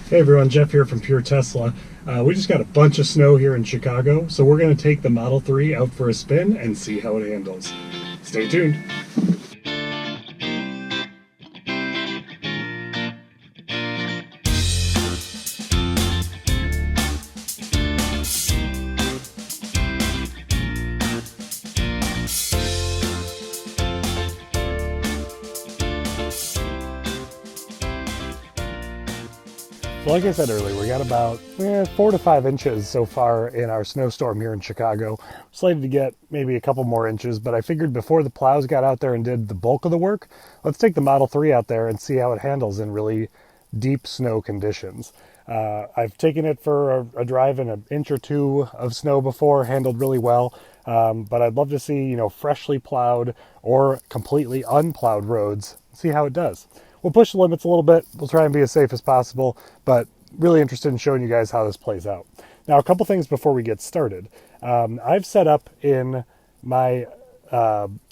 Hey everyone, Jeff here from Pure Tesla. We just got a bunch of snow here in Chicago, so we're going to take the Model 3 out for a spin and see how it handles. Stay tuned. So like I said earlier, we got about 4 to 5 inches so far in our snowstorm here in Chicago. Slated to get maybe a couple more inches, but I figured before the plows got out there and did the bulk of the work, let's take the Model 3 out there and see how it handles in really deep snow conditions. I've taken it for a drive in an inch or two of snow before, handled really well, but I'd love to see, freshly plowed or completely unplowed roads, see how it does. We'll push the limits a little bit. We'll try and be as safe as possible, but really interested in showing you guys how this plays out. Now, a couple things before we get started. I've set up in my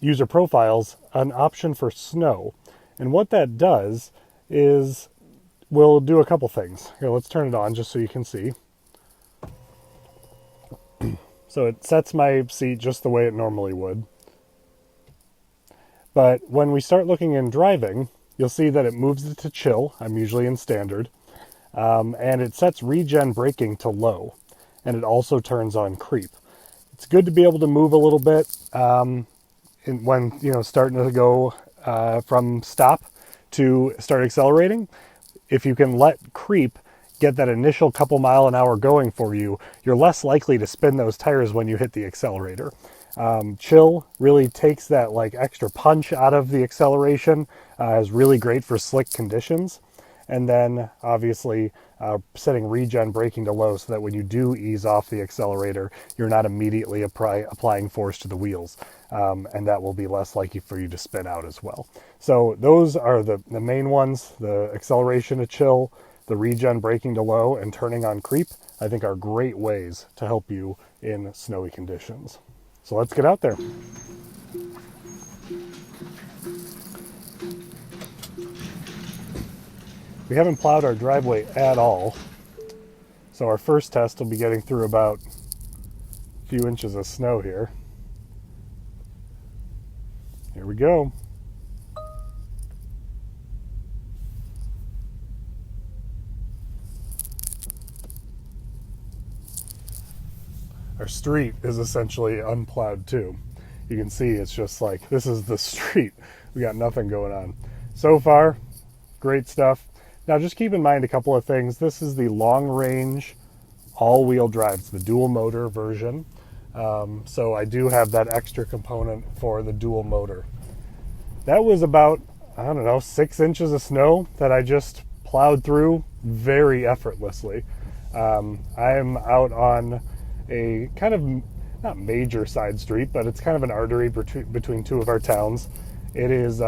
user profiles an option for snow. And what that does is we'll do a couple things. Here, let's turn it on just so you can see. So it sets my seat just the way it normally would. But when we start looking in driving, you'll see that it moves it to chill. I'm usually in standard. And it sets regen braking to low. And it also turns on creep. It's good to be able to move a little bit when starting to go from stop to start accelerating. If you can let creep get that initial couple mile an hour going for you, you're less likely to spin those tires when you hit the accelerator. Chill really takes that extra punch out of the acceleration, is really great for slick conditions. And then obviously setting regen braking to low so that when you do ease off the accelerator, you're not immediately applying force to the wheels. And that will be less likely for you to spin out as well. So those are the main ones. The acceleration to chill, the regen braking to low, and turning on creep, I think are great ways to help you in snowy conditions. So let's get out there. We haven't plowed our driveway at all. So our first test will be getting through about a few inches of snow here. Here we go. Our street is essentially unplowed too. You can see it's just like, this is the street. We got nothing going on. So far, great stuff. Now just keep in mind a couple of things. This is the long range all-wheel drive. It's the dual motor version. So I do have that extra component for the dual motor. That was about, 6 inches of snow that I just plowed through very effortlessly. I'm out on a kind of, not major side street, but it's kind of an artery between two of our towns. It is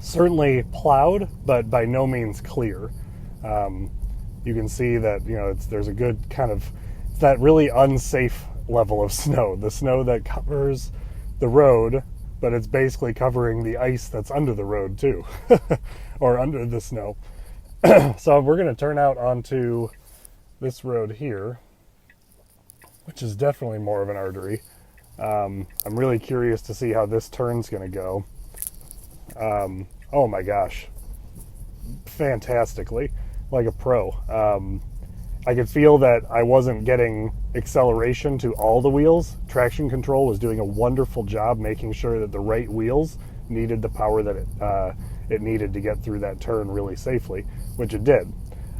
certainly plowed, but by no means clear. You can see that, there's a good kind of, it's that really unsafe level of snow. The snow that covers the road, but it's basically covering the ice that's under the road too, or under the snow. So we're going to turn out onto this road here, which is definitely more of an artery. I'm really curious to see how this turn's going to go. Oh my gosh, fantastically, like a pro. I could feel that I wasn't getting acceleration to all the wheels. Traction control was doing a wonderful job making sure that the right wheels needed the power that it needed to get through that turn really safely, which it did.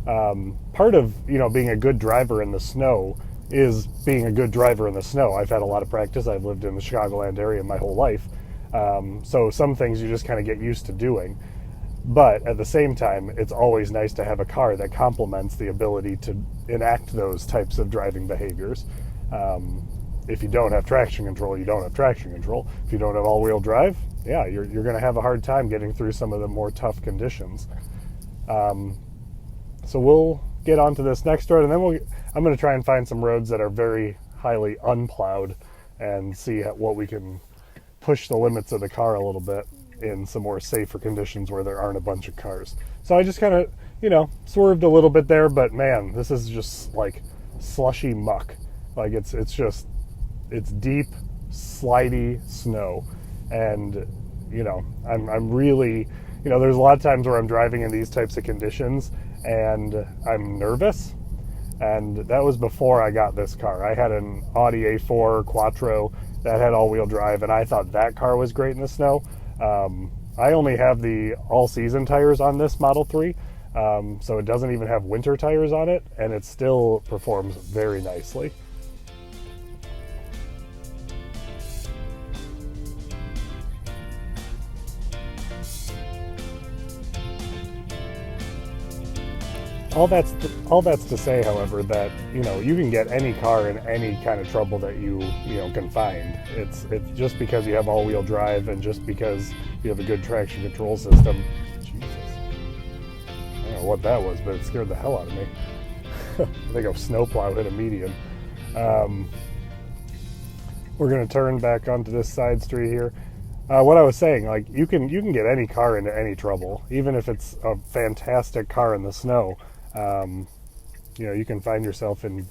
Part of being a good driver in the snow is being a good driver in the snow. I've had a lot of practice. I've lived in the Chicagoland area my whole life. So some things you just kind of get used to doing. But at the same time, it's always nice to have a car that complements the ability to enact those types of driving behaviors. If you don't have traction control, you don't have traction control. If you don't have all-wheel drive, yeah, you're going to have a hard time getting through some of the more tough conditions. So we'll get onto this next road, and then I'm going to try and find some roads that are very highly unplowed and see what we can push the limits of the car a little bit in some more safer conditions where there aren't a bunch of cars. So I just kind of, swerved a little bit there, but man, this is just like slushy muck. Like it's deep, slidey snow. And, I'm really, there's a lot of times where I'm driving in these types of conditions and I'm nervous. And that was before I got this car. I had an Audi A4 Quattro that had all-wheel drive, and I thought that car was great in the snow. I only have the all-season tires on this Model 3, so it doesn't even have winter tires on it, and it still performs very nicely. All that's to say, however, that you can get any car in any kind of trouble that you can find. It's just because you have all-wheel drive and just because you have a good traction control system. Jesus, I don't know what that was, but it scared the hell out of me. I think a snowplow hit a median. We're gonna turn back onto this side street here. What I was saying, like you can get any car into any trouble, even if it's a fantastic car in the snow. You can find yourself in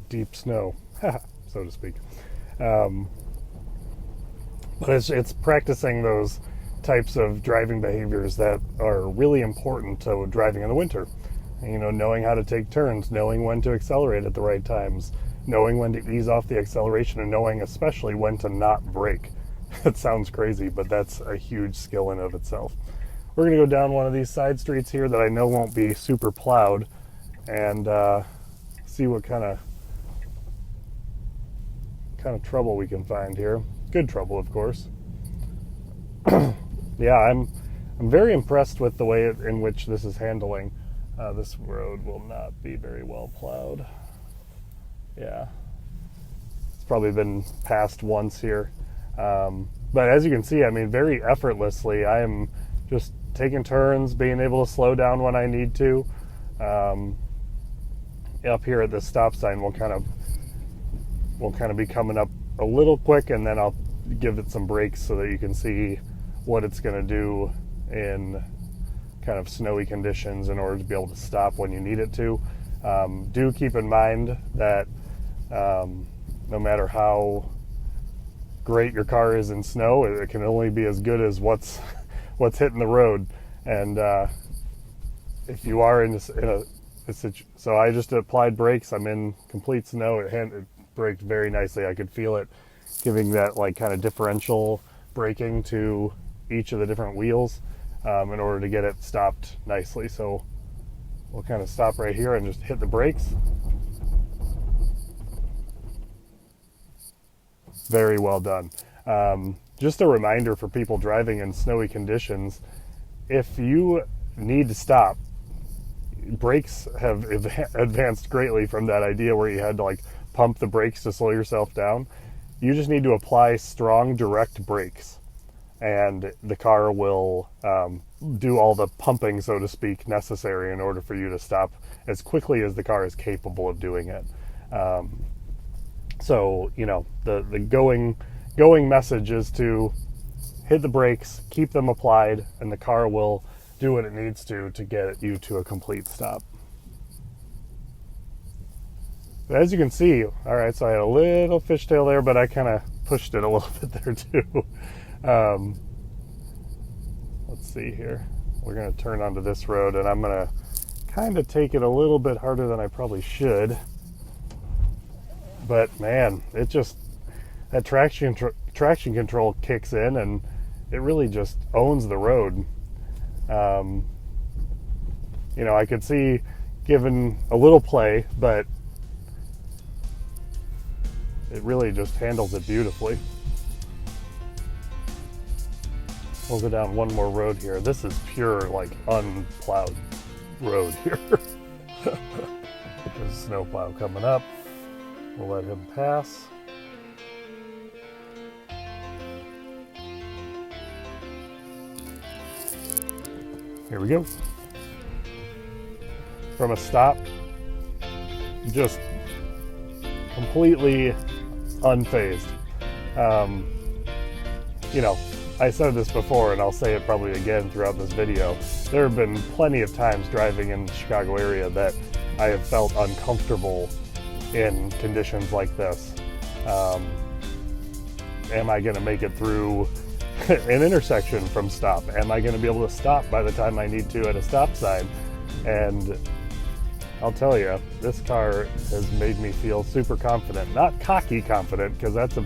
deep snow, so to speak. But it's practicing those types of driving behaviors that are really important to driving in the winter. Knowing how to take turns, knowing when to accelerate at the right times, knowing when to ease off the acceleration, and knowing especially when to not brake. It sounds crazy, but that's a huge skill in of itself. We're going to go down one of these side streets here that I know won't be super plowed and see what kind of trouble we can find here. Good trouble, of course. Yeah, I'm very impressed with the way in which this is handling. This road will not be very well plowed. Yeah, it's probably been passed once here. But as you can see, very effortlessly, I am just taking turns, being able to slow down when I need to. Up here at the stop sign, we'll kind of be coming up a little quick, and then I'll give it some brakes so that you can see what it's going to do in kind of snowy conditions in order to be able to stop when you need it to. Do keep in mind that no matter how great your car is in snow, it can only be as good as what's hitting the road. And if you are in a situation, so I just applied brakes. I'm in complete snow. It braked very nicely. I could feel it giving that kind of differential braking to each of the different wheels in order to get it stopped nicely. So we'll kind of stop right here and just hit the brakes. Very well done. Just a reminder for people driving in snowy conditions, if you need to stop, brakes have advanced greatly from that idea where you had to pump the brakes to slow yourself down. You just need to apply strong direct brakes, and the car will do all the pumping, so to speak, necessary in order for you to stop as quickly as the car is capable of doing it. So the going message is to hit the brakes, keep them applied, and the car will do what it needs to get you to a complete stop. But as you can see, all right, so I had a little fishtail there, but I kind of pushed it a little bit there too. Let's see here. We're going to turn onto this road, and I'm going to kind of take it a little bit harder than I probably should. But man, it just, that traction control kicks in, and it really just owns the road. I could see given a little play, but it really just handles it beautifully. We'll go down one more road here. This is pure unplowed road here. There's a snowplow coming up. We'll let him pass. Here we go. From a stop, just completely unfazed. I said this before, and I'll say it probably again throughout this video. there have been plenty of times driving in the Chicago area that I have felt uncomfortable in conditions like this. Am I going to make it through an intersection from stop? Am I going to be able to stop by the time I need to at a stop sign? And I'll tell you, this car has made me feel super confident. Not cocky confident, because that's a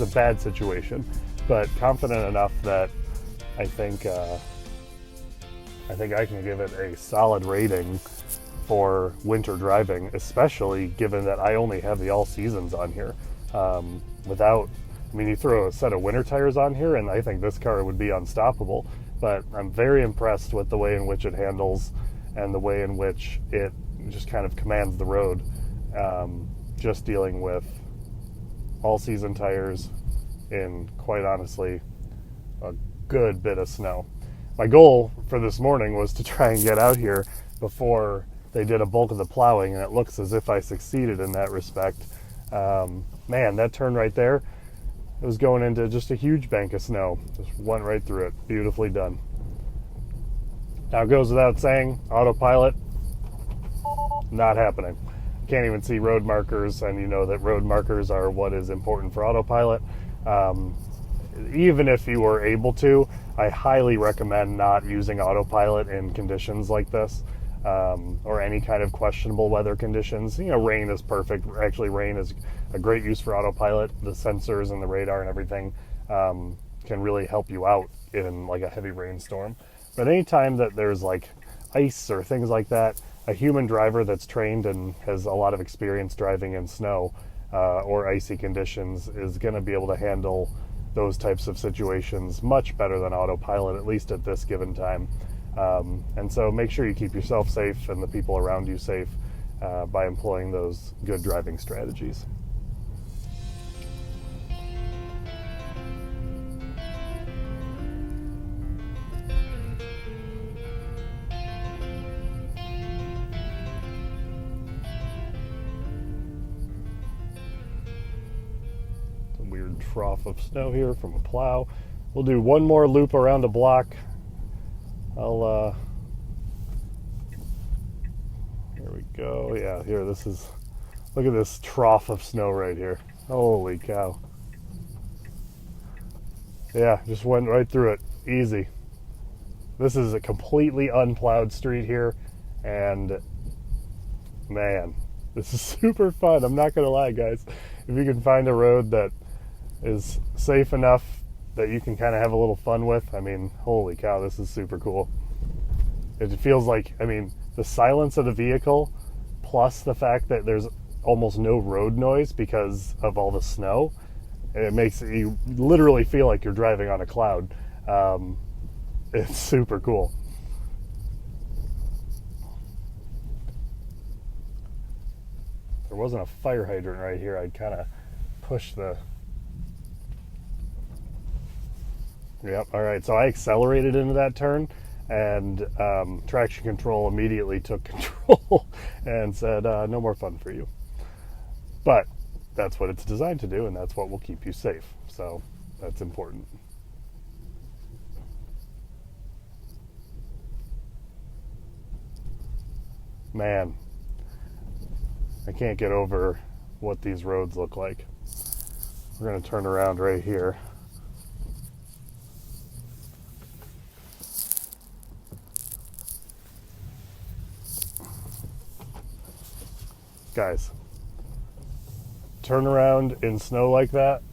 bad situation, but confident enough that I think I can give it a solid rating for winter driving, especially given that I only have the all seasons on here. You throw a set of winter tires on here and I think this car would be unstoppable, but I'm very impressed with the way in which it handles and the way in which it just kind of commands the road, just dealing with all season tires in, quite honestly, a good bit of snow. My goal for this morning was to try and get out here before they did a bulk of the plowing, and it looks as if I succeeded in that respect. Man, that turn right there, it was going into just a huge bank of snow. Just went right through it. Beautifully done. Now it goes without saying, autopilot, not happening. Can't even see road markers, and you know that road markers are what is important for autopilot. Even if you were able to, I highly recommend not using autopilot in conditions like this, or any kind of questionable weather conditions. Rain is perfect. Actually, rain is a great use for autopilot. The sensors and the radar and everything can really help you out in like a heavy rainstorm. But anytime that there's like ice or things like that, a human driver that's trained and has a lot of experience driving in snow or icy conditions is going to be able to handle those types of situations much better than autopilot, at least at this given time. And so make sure you keep yourself safe and the people around you safe by employing those good driving strategies. Weird trough of snow here from a plow. We'll do one more loop around a block. There we go. Yeah, here, look at this trough of snow right here. Holy cow. Yeah, just went right through it. Easy. This is a completely unplowed street here, and man, this is super fun. I'm not gonna lie, guys. If you can find a road that is safe enough that you can kind of have a little fun with, holy cow, this is super cool. It feels like, the silence of the vehicle plus the fact that there's almost no road noise because of all the snow, and it makes you literally feel like you're driving on a cloud. It's super cool. If there wasn't a fire hydrant right here, I'd kind of push the... Yep, all right, so I accelerated into that turn, and traction control immediately took control and said, no more fun for you. But that's what it's designed to do, and that's what will keep you safe. So that's important. Man, I can't get over what these roads look like. We're going to turn around right here. Guys, turn around in snow like that,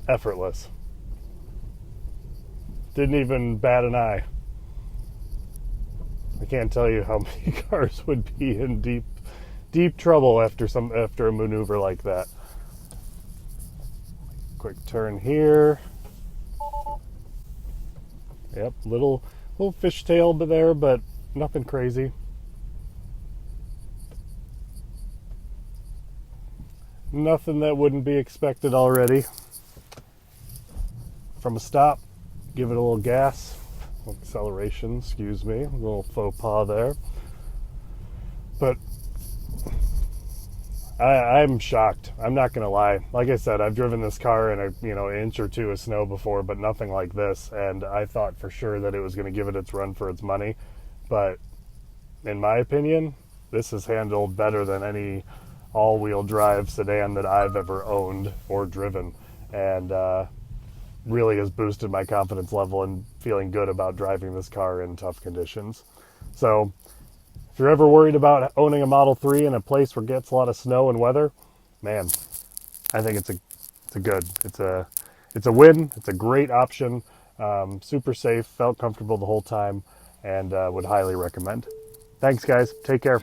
effortless. Didn't even bat an eye. I can't tell you how many cars would be in deep trouble after a maneuver like that. Quick turn here. Yep, little fishtail there, but nothing crazy. Nothing that wouldn't be expected already. From a stop, give it a little gas, acceleration, excuse me, a little faux pas there. But I'm shocked. I'm not going to lie. Like I said, I've driven this car in an inch or two of snow before, but nothing like this. And I thought for sure that it was going to give it its run for its money. But in my opinion, this is handled better than any all-wheel drive sedan that I've ever owned or driven, and really has boosted my confidence level and feeling good about driving this car in tough conditions. So if you're ever worried about owning a Model 3 in a place where it gets a lot of snow and weather, man, I think it's a win. It's a great option. Super safe, felt comfortable the whole time, and would highly recommend. Thanks, guys. Take care.